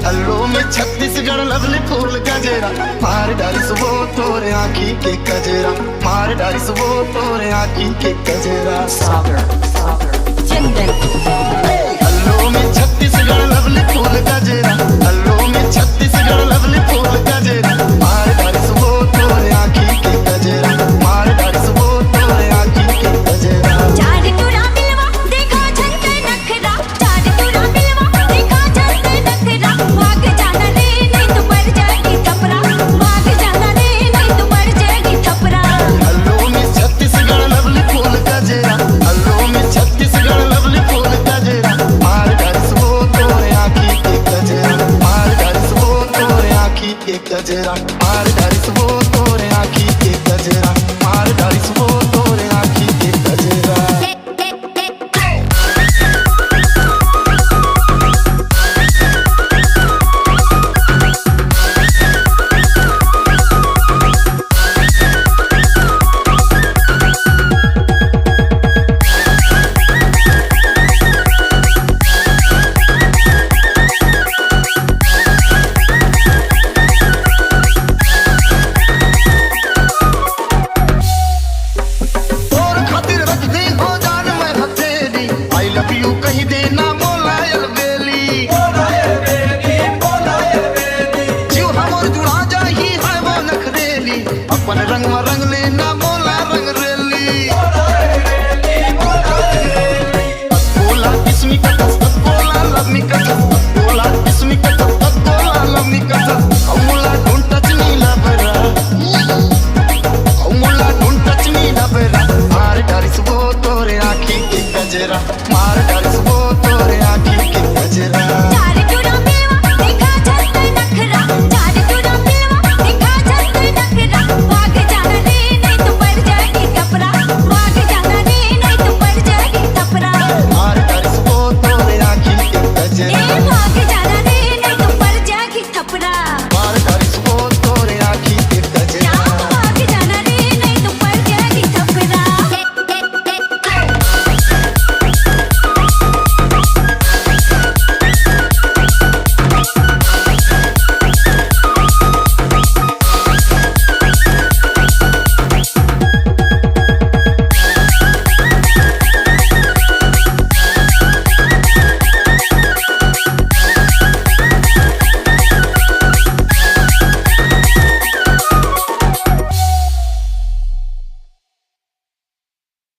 Hello में Chhattisgarh lovely फूल गजेरा, मार डारिस वो तोरे आँखी के गजेरा, मार डारिस वो तोरे आँखी के गजेरा। हल्लो में छत्तीसगढ़ लवली फूल गजेरा, हल्लो में छत्तीसगढ़ लवली फूल गजेरा, मार डारिस वो तोरे आँखी के गजेरा, मार डारिस वो तोरे आँखी के गजेरा। गजेरा